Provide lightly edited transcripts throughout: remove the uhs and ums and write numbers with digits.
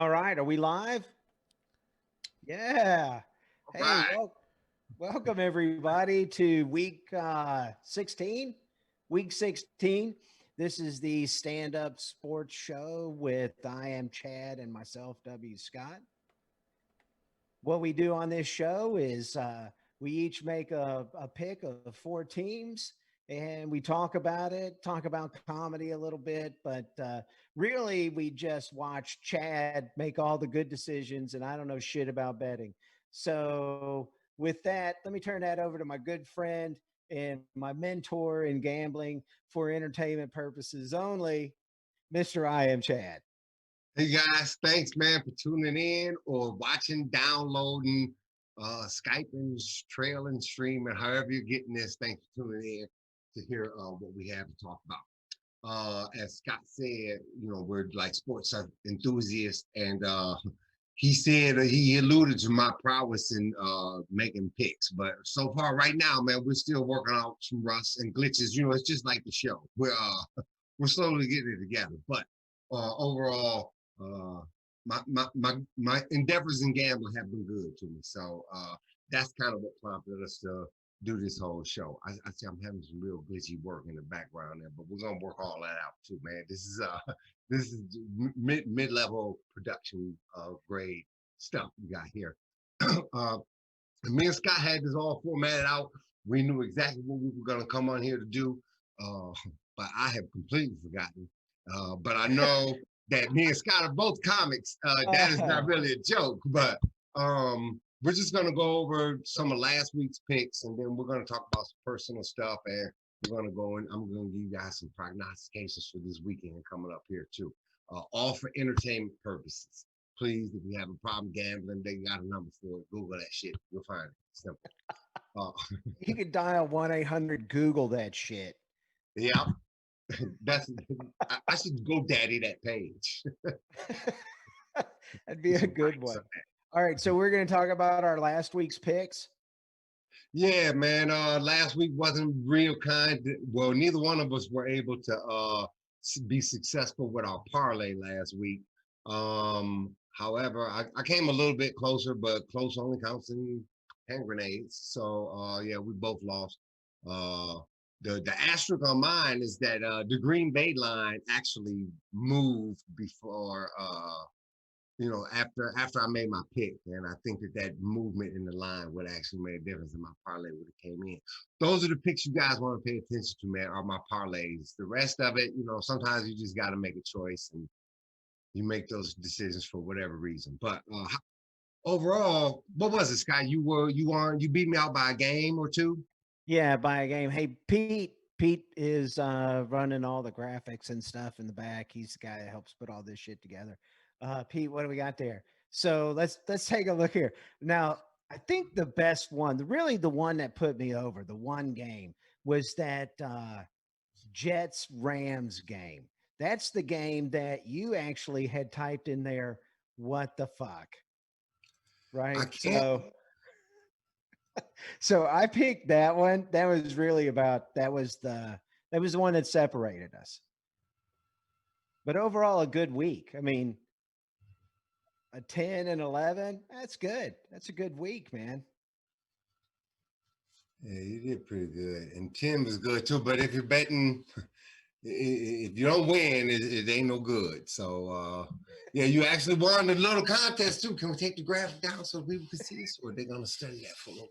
right, are we live? Yeah. All Hey, right. welcome everybody to week 16. Week 16. This is the stand up sports show with I am Chad and myself, W. Scott. What we do on this show is we each make a pick of four teams and we talk about it, talk about comedy a little bit, but really we just watch Chad make all the good decisions and I don't know shit about betting. So, with that, let me turn that over to my good friend and my mentor in gambling for entertainment purposes only, Mr. I am Chad. Hey guys, thanks man for tuning in or watching, downloading, Skyping, trailing, streaming, however you're getting this. Thanks for tuning in to hear what we have to talk about. As Scott said, we're like sports enthusiasts, and he said he alluded to my prowess in making picks. But so far, right now, man, we're still working out some rust and glitches. It's just like the show. We're slowly getting it together. But overall, uh, my endeavors in gambling have been good to me. So that's kind of what prompted us to do this whole show. I see I'm having some real glitchy work in the background there, but we're gonna work all that out too, man. This is mid level production grade stuff we got here. uh, Me and Scott had this all formatted out. We knew exactly what we were gonna come on here to do, uh, but I have completely forgotten. But I know that me and Scott are both comics. That is not really a joke, but we're just gonna go over some of last week's picks, and then we're gonna talk about some personal stuff, and we're gonna go in. I'm gonna give you guys some prognostications for this weekend coming up here too, all for entertainment purposes. Please, if you have a problem gambling, they got a number for it. Google that shit. You'll find it. Simple. Uh, You could dial 1-800 Google that shit. yeah, that's. I should go daddy that page. That'd be Get a some good likes one. on that. All right, so we're going to talk about our last week's picks. Yeah, man. Last week wasn't real kind. Well, neither one of us were able to be successful with our parlay last week. However, I came a little bit closer, but close only counts in hand grenades. So yeah, we both lost. Uh, the asterisk on mine is that the Green Bay line actually moved before after I made my pick, and I think that movement in the line would actually make a difference, and my parlay would have came in. Those are the picks you guys want to pay attention to, man. Are my parlays. The rest of it, sometimes you just got to make a choice, and you make those decisions for whatever reason. But overall, what was it, Scott? You beat me out by a game or two. Yeah, by a game. Hey, Pete is running all the graphics and stuff in the back. He's the guy that helps put all this shit together. Pete, what do we got there? So let's take a look here. Now, I think the best one, really the one that put me over, the one game was that Jets Rams game. That's the game that you actually had typed in there. What the fuck, I right? can't. So I picked that one. That was really about that was the one that separated us. But overall, a good week. I mean, a 10 and 11. That's good. That's a good week, man. Yeah, you did pretty good, and Tim is good too. But if you're betting, if you don't win, it ain't no good. So yeah, you actually won the little contest too. Can we take the graphic down so people can see this, or they're gonna study that for a while?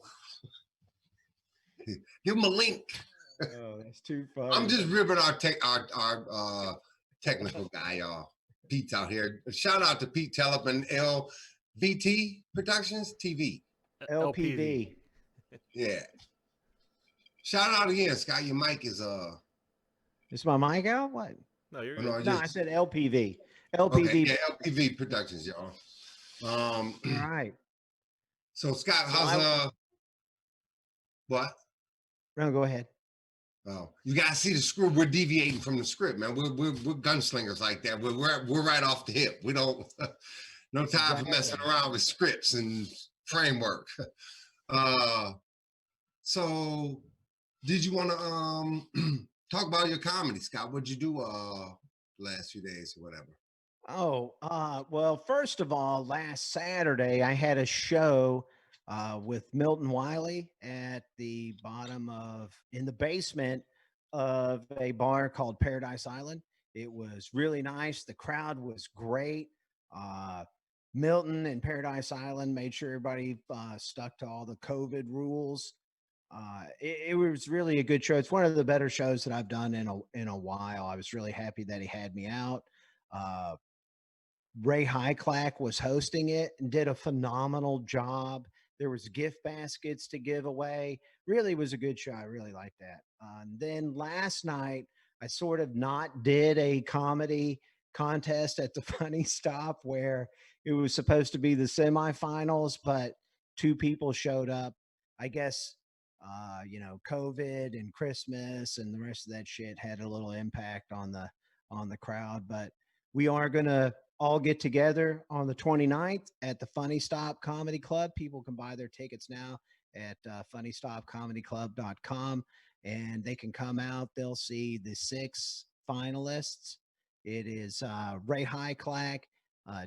Give them a link. Oh, that's too I'm funny. just ripping our technical guy, y'all. Pete's out here. Shout out to Pete Tellup and LVT Productions TV. LPV. LPV. Yeah. Shout out again, Scott. Your mic is Is my mic out? What? No, you're no, good. No, I just said LPV. okay. LPV. Yeah, LPV Productions, y'all. Um, All right. so Scott, So how's I what? no, go ahead. Oh, you gotta see the script. We're deviating from the script, man. We're gunslingers like that. We're right off the hip. We don't no time for messing Exactly. around with scripts and framework. Uh, so did you want to talk about your comedy, Scott? What'd you do last few days or whatever? Oh, well, first of all, last Saturday I had a show with Milton Wiley at the bottom of in the basement of a bar called Paradise Island. It was really nice. The crowd was great. Uh, Milton and Paradise Island made sure everybody stuck to all the COVID rules. It was really a good show. It's one of the better shows that I've done in a while. I was really happy that he had me out. Uh, Ray Hyclack was hosting it and did a phenomenal job. There was gift baskets to give away. Really was a good show. I really liked that. And then last night, I sort of not did a comedy contest at the Funny Stop where it was supposed to be the semifinals, but two people showed up. I guess COVID and Christmas and the rest of that shit had a little impact on the crowd. But we are gonna all get together on the 29th at the Funny Stop Comedy Club. People can buy their tickets now at funnystopcomedyclub.com and they can come out. They'll see the six finalists. It is Ray Hyclack,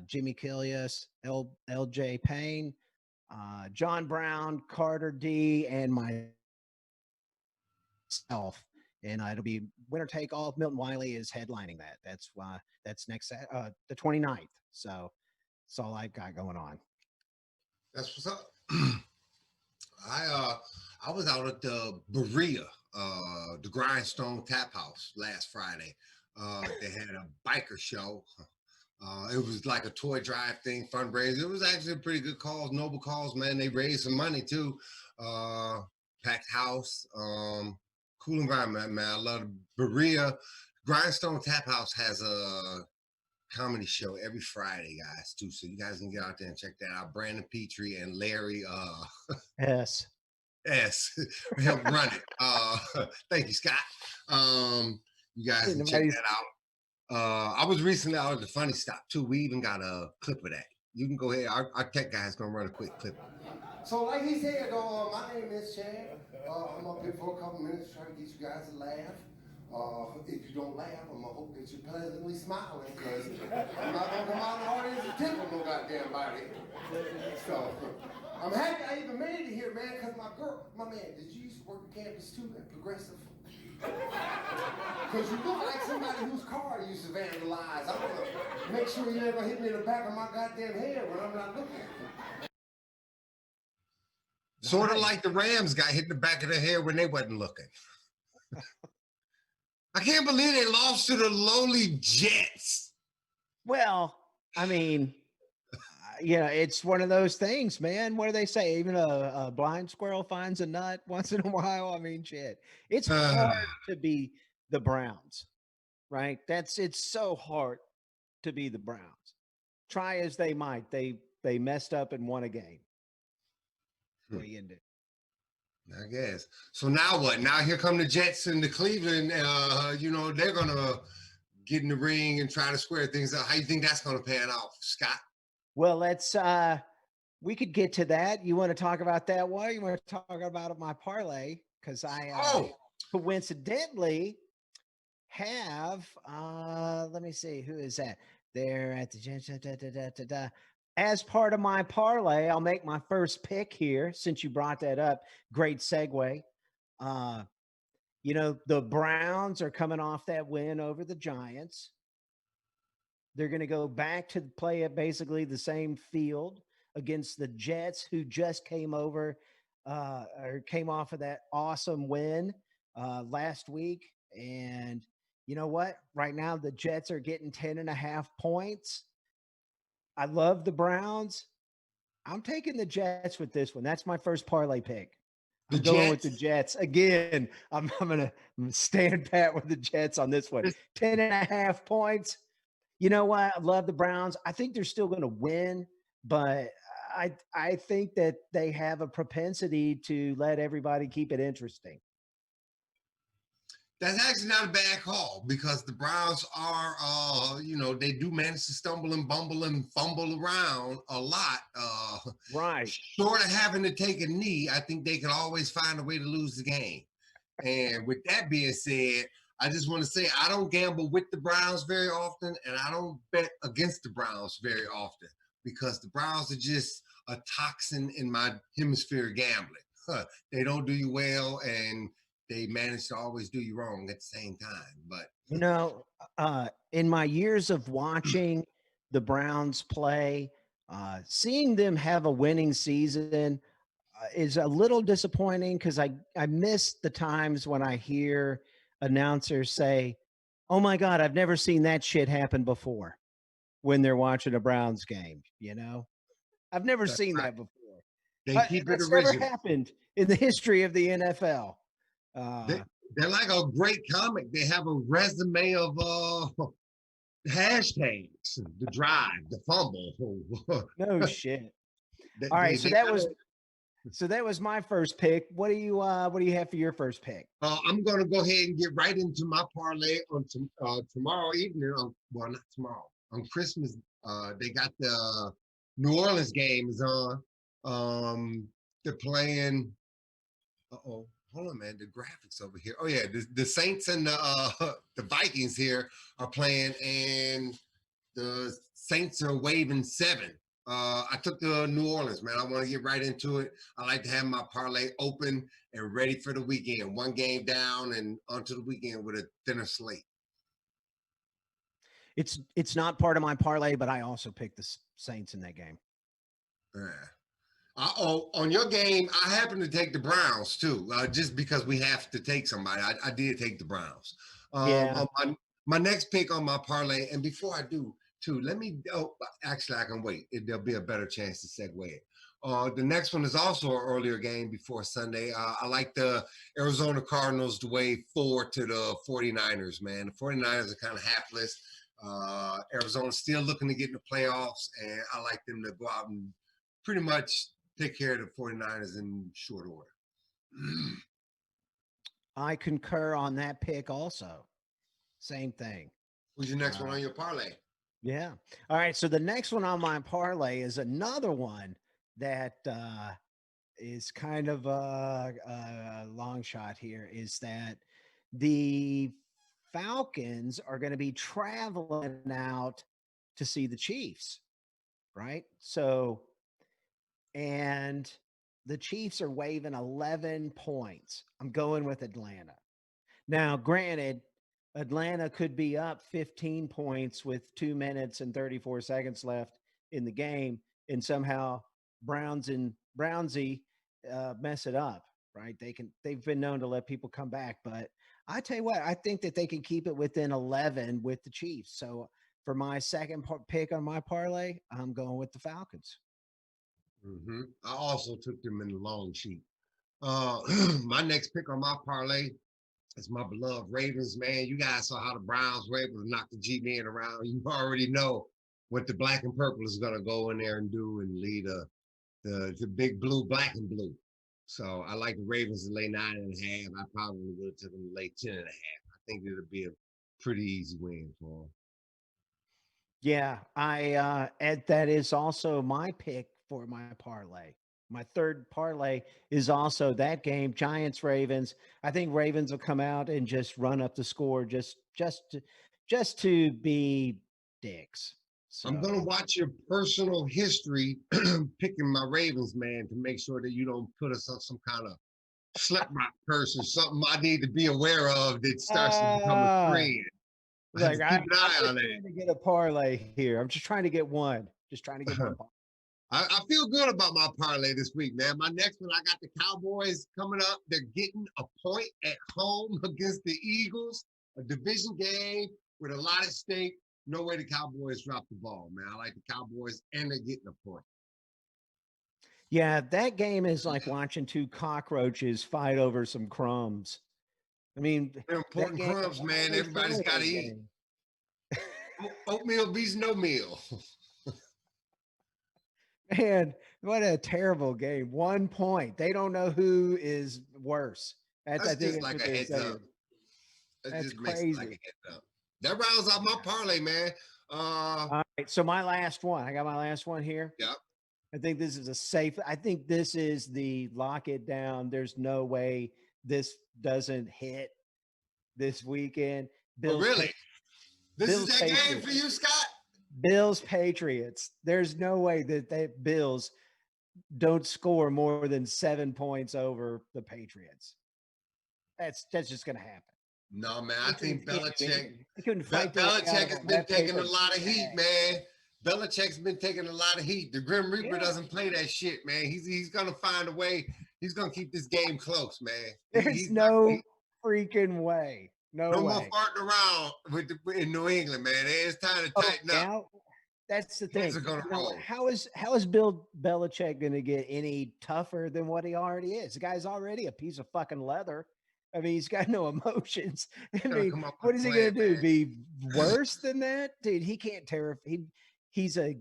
Jimmy Kilius, LJ Payne, John Brown, Carter D, and myself. And it'll be winner take all. Milton Wiley is headlining that. That's why that's the 29th. So that's all I've got going on. That's what's up. I I was out at the Berea, the Grindstone Tap House last Friday. They had a biker show. It was like a toy drive thing, fundraiser. It was actually a pretty good cause, noble cause, man. They raised some money too. Uh, Packed house, cool environment, man. I love Berea. Grindstone Tap House has a comedy show every Friday, guys, too. So you guys can get out there and check that out. Brandon Petrie and Larry Yes. S help run it. Thank you, Scott. You guys can check that out. I was recently out at the Funny Stop too. We even got a clip of that. You can go ahead. Our tech guy's gonna run a quick clip. So, like he said, my name is Chad. I'm up here for a couple minutes trying to get you guys to laugh. If you don't laugh, I'm gonna hope that you're pleasantly smiling because I'm not gonna come out in the audience and tickle no goddamn body. So, I'm happy I even made it here, man, because my man, did you used to work the campus too at Progressive? Because you look like somebody whose car you used to vandalize. I want to make sure you never hit me in the back of my goddamn head when I'm not looking. Sort of like the Rams got hit in the back of the head when they wasn't looking. I can't believe they lost to the lowly Jets. Well, I mean, it's one of those things, man. What do they say? Even a blind squirrel finds a nut once in a while. I mean, shit. It's hard to be the Browns, right? It's so hard to be the Browns. Try as they might, they messed up and won a game. What do you do? I guess. So now what? Now here come the Jets and the Cleveland. They're gonna get in the ring and try to square things out. How you think that's gonna pan out, Scott? Well, we could get to that. You want to talk about that one? You want to talk about my parlay? Because I coincidentally have let me see, who is that? They're at the as part of my parlay. I'll make my first pick here since you brought that up. Great segue. The Browns are coming off that win over the Giants. They're going to go back to play at basically the same field against the Jets, who just came off of that awesome win last week. And you know what? Right now, the Jets are getting 10.5 points. I love the Browns. I'm taking the Jets with this one. That's my first parlay pick. I'm going with the Jets. Again, I'm going to stand pat with the Jets on this one. 10.5 points. You know what? I love the Browns. I think they're still going to win, but I think that they have a propensity to let everybody keep it interesting. That's actually not a bad call because the Browns are, they do manage to stumble and bumble and fumble around a lot. Right. Short of having to take a knee, I think they can always find a way to lose the game. And with that being said, I just want to say I don't gamble with the Browns very often, and I don't bet against the Browns very often because the Browns are just a toxin in my hemisphere gambling. They don't do you well, and they manage to always do you wrong at the same time. But You know, in my years of watching the Browns play, seeing them have a winning season is a little disappointing because I miss the times when I hear announcers say, "Oh my God, I've never seen that shit happen before," when they're watching a Browns game. I've never that's seen right. that before. They keep it That's never original. happened in the history of the NFL. They, Uh, they're like a great comic. They have a resume of hashtags, the drive, the fumble. no shit. they, All right, they, so they that got was it. so that was my first pick. What do you have for your first pick? I'm going to go ahead and get right into my parlay on tomorrow evening. Well, not tomorrow. On Christmas, they got the New Orleans game is on. They're playing. Oh, hold on, man. The graphics over here. Oh yeah, the Saints and the Vikings here are playing, and the Saints are waving 7. I took the New Orleans, man. I want to get right into it. I like to have my parlay open and ready for the weekend. One game down and onto the weekend with a thinner slate. It's not part of my parlay, but I also picked the Saints in that game. Yeah. On your game, I happen to take the Browns too, just because we have to take somebody. I did take the Browns. Yeah, On my next pick on my parlay, and before I do, too, let me. Oh, actually, I can wait. There'll be a better chance to segue it. The next one is also an earlier game before Sunday. I like the Arizona Cardinals to wave 4 to the 49ers, man. The 49ers are kind of hapless. Arizona's still looking to get in the playoffs, and I like them to go out and pretty much take care of the 49ers in short order. I concur on that pick also. Same thing. Who's your next one Uh, on your parlay? yeah. All right. So the next one on my parlay is another one that is kind of a long shot here. Is that the Falcons are going to be traveling out to see the Chiefs, right? So and the Chiefs are waving 11 points. I'm going with Atlanta. Now, granted, Atlanta could be up 15 points with 2 minutes and 34 seconds left in the game, and somehow Brownsy mess it up, right? They've been known to let people come back, but I tell you what, I think that they can keep it within 11 with the Chiefs. So for my second pick on my parlay, I'm going with the Falcons. I also took them in the long sheet. Uh, my next pick on my parlay is my beloved Ravens, man. You guys saw how the Browns were able to knock the G men around. You already know what the black and purple is going to go in there and do and lead the big blue, black and blue. So I like the Ravens to lay 9.5. I probably would have taken them to lay 10.5. I think it'll be a pretty easy win for them. Yeah, Ed, that is also my pick for my parlay. My third parlay is also that game, Giants Ravens. I think Ravens will come out and just run up the score just to be dicks. I'm gonna So watch your personal history picking my Ravens, man, to make sure that you don't put us on some kind of slip rock curse or something I need to be aware of that starts to become a ah, trend. I have like to keep an I'm eye just on trying to get a parlay here. I'm just trying to get one. Just trying to get that. one. I feel good about my parlay this week, man. My next one, I got the Cowboys coming up. They're getting a point at home against the Eagles, a division game with a lot at stake. No way the Cowboys drop the ball, man. I like the Cowboys, and they're getting a point. Yeah, that game is like watching two cockroaches fight over some crumbs. I mean, They're that important game will crumbs, man. always Everybody's go got in to a eat. game. Oatmeal beats no meal. Man, what a terrible game. 1 point. They don't know who is worse. I That's think just that's like what a they're heads up. saying. That That's just makes it like a crazy. heads up. That rounds out my parlay, man. All right. So my last one. I got my last one here. Yeah. I think this is a safe. I think this is the lock it down. There's no way this doesn't hit. this weekend. Oh, Bills, really? This is Bills that game for Patriots. you, Scott? Bills Patriots. There's no way that they Bills don't score more than 7 points over the Patriots. That's just going to happen. No, man. I Patriots think can't do Belichick. anything. They couldn't fight their way out Belichick of a has been left taking a paper lot of heat, bag. man. Belichick's been taking a lot of heat. The Grim Reaper Yeah. doesn't play that shit, man. He's gonna find a way. He's gonna keep this game close, man. There's He's no freaking way. no more way. farting around in New England, man. It's time to tighten up. Yeah, that's the thing. Heads are gonna roll. How is Bill Belichick going to get any tougher than what he already is? The guy's already a piece of fucking leather. I mean, he's got no emotions. I Gotta mean, come up with what a is he plan, going to do? man. Be worse than that, dude? He can't he's a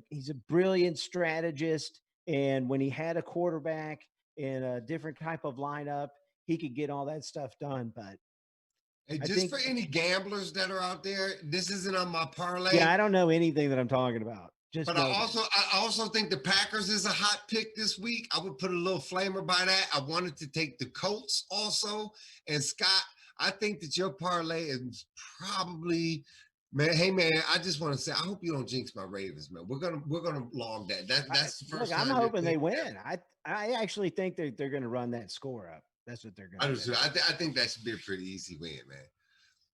brilliant strategist, and when he had a quarterback in a different type of lineup, he could get all that stuff done. But Hey, I just think, for any gamblers that are out there, this isn't on my parlay. yeah, I don't know anything that I'm talking about. Just But know I also think the Packers is a hot pick this week. I would put a little flamer by that. I wanted to take the Colts also. And Scott, I think that your parlay is probably, man. Hey man, I just want to say I hope you don't jinx my Ravens, man. We're gonna log that. That's the first look, I'm time. hoping they win. I actually think they're going to run that score up. That's what they're going to do. I think that should be a pretty easy win, man.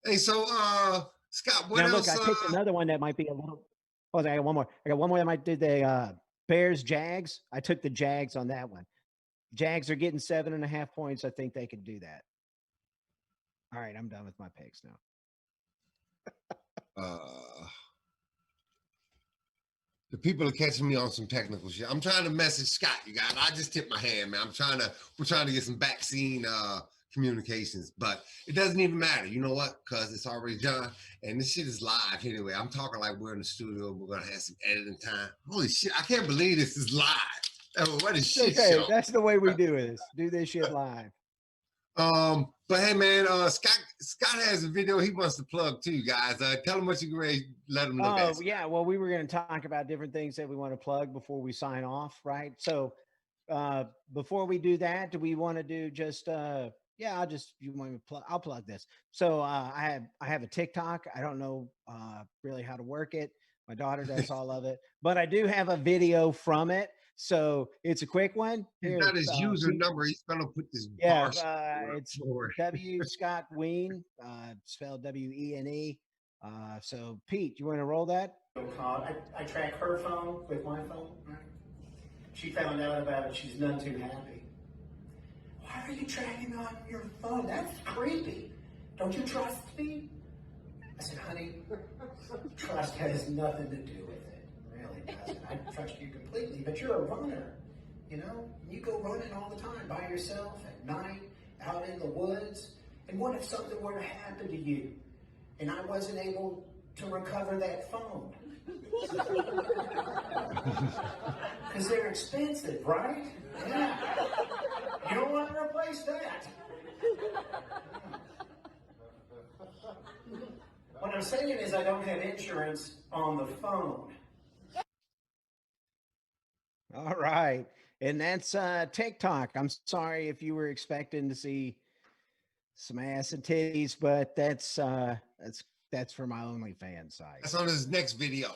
Hey, so Scott, what Now, else? look, I picked another one that might be a little. Oh, I got one more. I got one more that might do the Bears Jags. I took the Jags on that one. Jags are getting 7.5 points. I think they can do that. All right, I'm done with my picks now. The people are catching me on some technical shit. I'm trying to message Scott, you guys. I just tipped my hand, man. We're trying to get some vaccine communications, but it doesn't even matter. You know what? Because it's already done. And this shit is live anyway. I'm talking like we're in the studio. We're going to have some editing time. Holy shit. I can't believe this is live. Oh, what a shit show. That's the way we do this. Do this shit live. But hey man, Scott has a video he wants to plug to you guys. Tell him what you can let him look at. Oh yeah, well we were going to talk about different things that we want to plug before we sign off, right? So before we do that, do we want to do just I'll plug this. So I have a TikTok. I don't know really how to work it. My daughter does all of it, but I do have a video from it. So it's a quick one. He's got his user number. He's gonna put this. It's W Scott Ween, spelled WENE. So Pete, you want to roll that? I track her phone with my phone. She found out about it. She's none too happy. Why are you tracking on your phone? That's creepy. Don't you trust me? I said, honey, trust has nothing to do with it. It really doesn't. I trust you completely, but you're a runner. You know, you go running all the time by yourself at night, out in the woods. And what if something were to happen to you and I wasn't able to recover that phone? Because they're expensive, right? Yeah. You don't want to replace that. What I'm saying is I don't have insurance on the phone. All right. And that's TikTok. I'm sorry if you were expecting to see some ass and titties, but that's for my OnlyFans site. That's on his next video.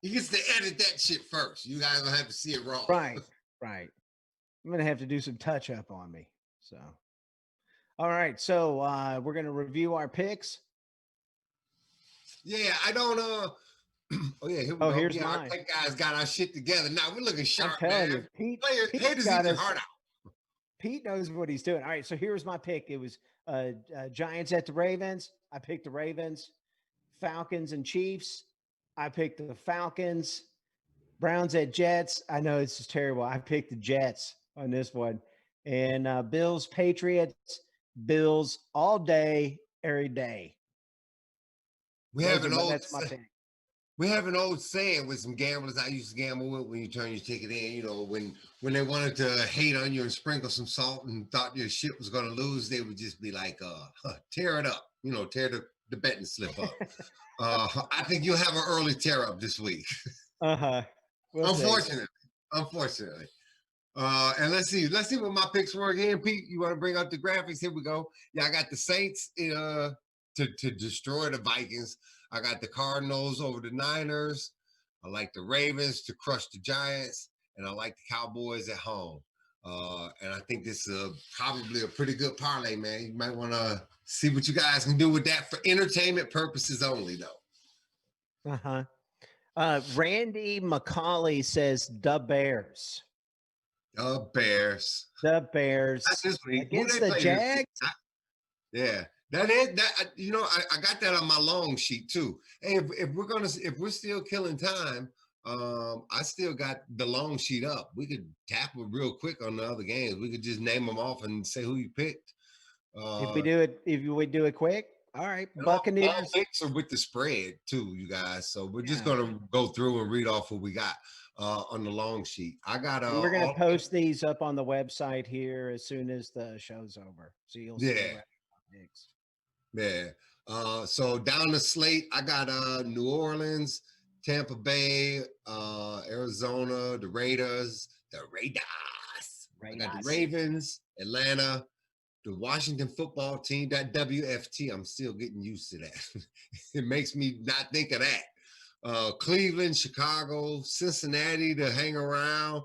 He gets to edit that shit first. You guys will have to see it raw. Right. I'm gonna have to do some touch up on me. So, all right. So we're gonna review our picks. Yeah, I don't. Oh yeah, here we go. Here's mine. Our tech guys got our shit together. Now we're looking sharp, man. You, Pete haters eat their heart out. Pete knows what he's doing. All right, so here's my pick. It was Giants at the Ravens. I picked the Ravens. Falcons and Chiefs. I picked the Falcons. Browns at Jets. I know this is terrible. I picked the Jets on this one. And Bills, Patriots. Bills all day, every day. We have an old saying with some gamblers I used to gamble with when you turn your ticket in, you know, when they wanted to hate on you and sprinkle some salt and thought your shit was going to lose, they would just be like, tear it up, you know, tear the betting slip up. I think you'll have an early tear up this week. Uh-huh. Unfortunately. And let's see what my picks were again. Pete, you want to bring up the graphics? Here we go. Yeah, I got the Saints to destroy the Vikings. I got the Cardinals over the Niners. I like the Ravens to crush the Giants, and I like the Cowboys at home. And I think this is probably a pretty good parlay, man. You might want to see what you guys can do with that for entertainment purposes only, though. Randy McCauley says the Bears. The Bears. The Bears Not this week. Who against they the play this Jags. week? Yeah, that is that. You know, I got that on my long sheet too. Hey, if we're still killing time, I still got the long sheet up. We could tap it real quick on the other games. We could just name them off and say who you picked. If we do it quick, all right. Buccaneers. All picks are with the spread too, you guys. So we're just gonna go through and read off what we got on the long sheet. I got. We're gonna post these up on the website here as soon as the show's over, so you'll see. Picks. Yeah. So down the slate, I got New Orleans, Tampa Bay, Arizona, the Raiders. I got the Ravens, Atlanta, the Washington football team, that WFT. I'm still getting used to that. It makes me not think of that. Cleveland, Chicago, Cincinnati to hang around.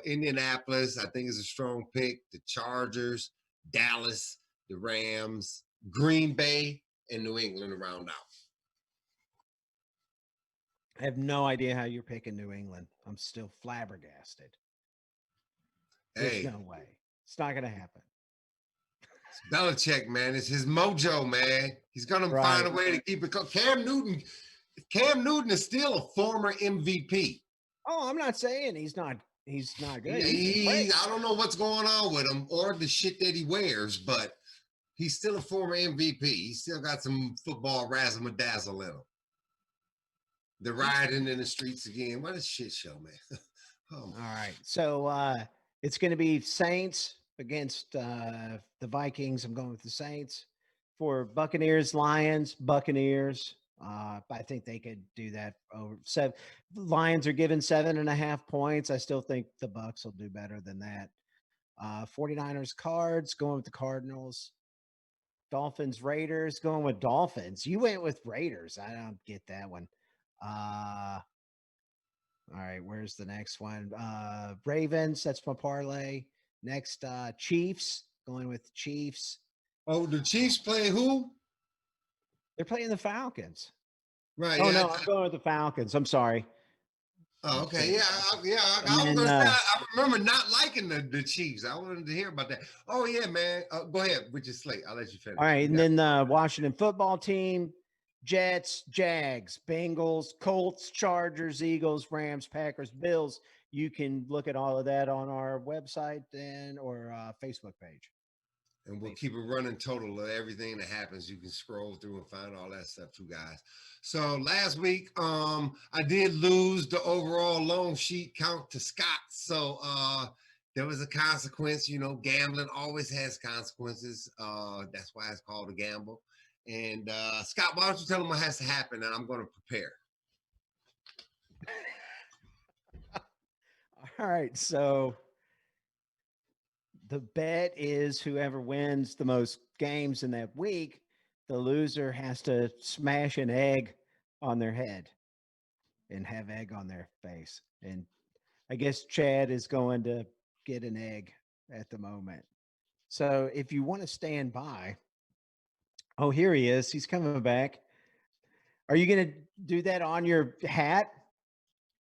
Indianapolis, I think is a strong pick. The Chargers, Dallas, the Rams, Green Bay, and New England to round out. I have no idea how you're picking New England. I'm still flabbergasted. There's no way. It's not going to happen. It's Belichick, man. It's his mojo, man. He's going to find a way to keep it. Cam Newton is still a former MVP. Oh, I'm not saying he's not good. I don't know what's going on with him or the shit that he wears, but he's still a former MVP. He's still got some football razzle-dazzle in him. They're riding in the streets again. What a shit show, man. All right. So it's going to be Saints against the Vikings. I'm going with the Saints. For Buccaneers, Lions, Buccaneers. I think they could do that over 7. Lions are given 7.5 points. I still think the Bucs will do better than that. 49ers, Cards, going with the Cardinals. Dolphins, Raiders, going with Dolphins. You went with Raiders. I don't get that one. All right, where's the next one? Ravens, that's my parlay. Next, Chiefs, going with Chiefs. Oh, the Chiefs play who? They're playing the Falcons. Right. Oh, no, I'm going with the Falcons. I'm sorry. Oh, okay. Yeah. I remember not liking the Chiefs. I wanted to hear about that. Oh, yeah, man. Go ahead with your slate. I'll let you finish. All right, and then the Washington football team, Jets, Jags, Bengals, Colts, Chargers, Eagles, Rams, Packers, Bills. You can look at all of that on our website or Facebook page. And we'll keep a running total of everything that happens. You can scroll through and find all that stuff too, guys. So last week, I did lose the overall loan sheet count to Scott. So there was a consequence. You know, gambling always has consequences. That's why it's called a gamble. And Scott, why don't you tell them what has to happen, and I'm going to prepare. All right, so the bet is whoever wins the most games in that week, the loser has to smash an egg on their head and have egg on their face. And I guess Chad is going to get an egg at the moment. So if you want to stand by, oh, here he is. He's coming back. Are you going to do that on your hat?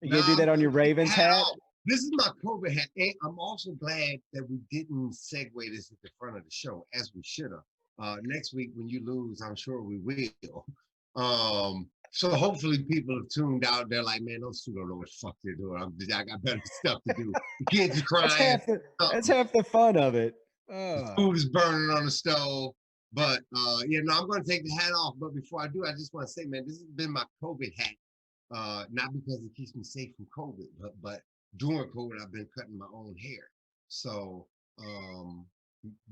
Are you going to do that on your Ravens hat? This is my COVID hat. And I'm also glad that we didn't segue this at the front of the show, as we should have. Next week, when you lose, I'm sure we will. So hopefully people have tuned out. They're like, man, those two don't know what the fuck they're doing. I got better stuff to do. The kids are crying. That's half the fun of it. The food is burning on the stove. But, I'm going to take the hat off. But before I do, I just want to say, man, this has been my COVID hat. Not because it keeps me safe from COVID, but during COVID, I've been cutting my own hair. So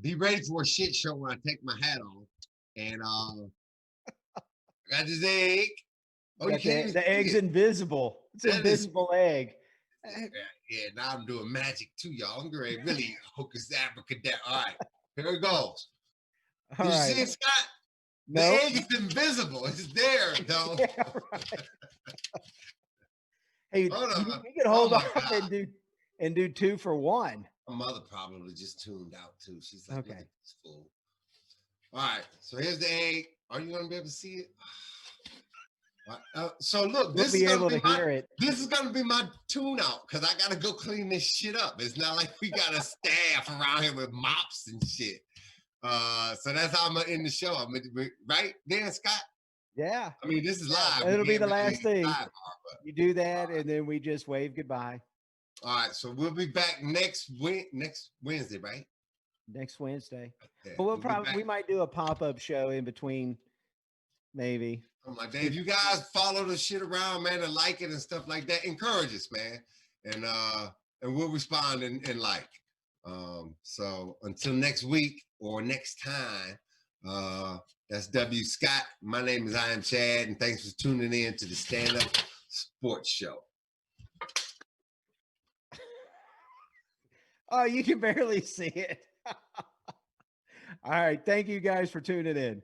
be ready for a shit show when I take my hat off. And I got this egg. Oh, the egg's invisible. It's an invisible egg. Yeah, now I'm doing magic too, y'all. I'm great. Really hocus abracadabra. All right, here it goes. All Did you right. see it, Scott? The No. egg is invisible. It's there, though. Yeah, right. Hey, Hold on. we could Oh hold my on God. and do 2 for 1. My mother probably just tuned out too. She's like, look Okay. at this fool. All right, so here's the egg. Are you gonna be able to see it? All right, so look, We'll this be is gonna able be to my hear it. this is gonna be my tune out because I gotta go clean this shit up. It's not like we got a staff around here with mops and shit. So that's how I'm gonna end the show. I'm gonna, right there, Scott. Yeah. I mean, this is live. It'll We be can't the really last thing. sidebar, You do that, and then we just wave goodbye all right, so we'll be back next Wednesday, right? next Wednesday. Yeah, But we'll be back. we might do a pop-up show in between, maybe. Something like that. If you guys follow the shit around, man, and like it and stuff like that, encourage us, man. And we'll respond and like. So until next week or next time, that's W. Scott. My name is I Am Chad, and thanks for tuning in to the Stand Up Sports Show. Oh, you can barely see it. All right. Thank you guys for tuning in.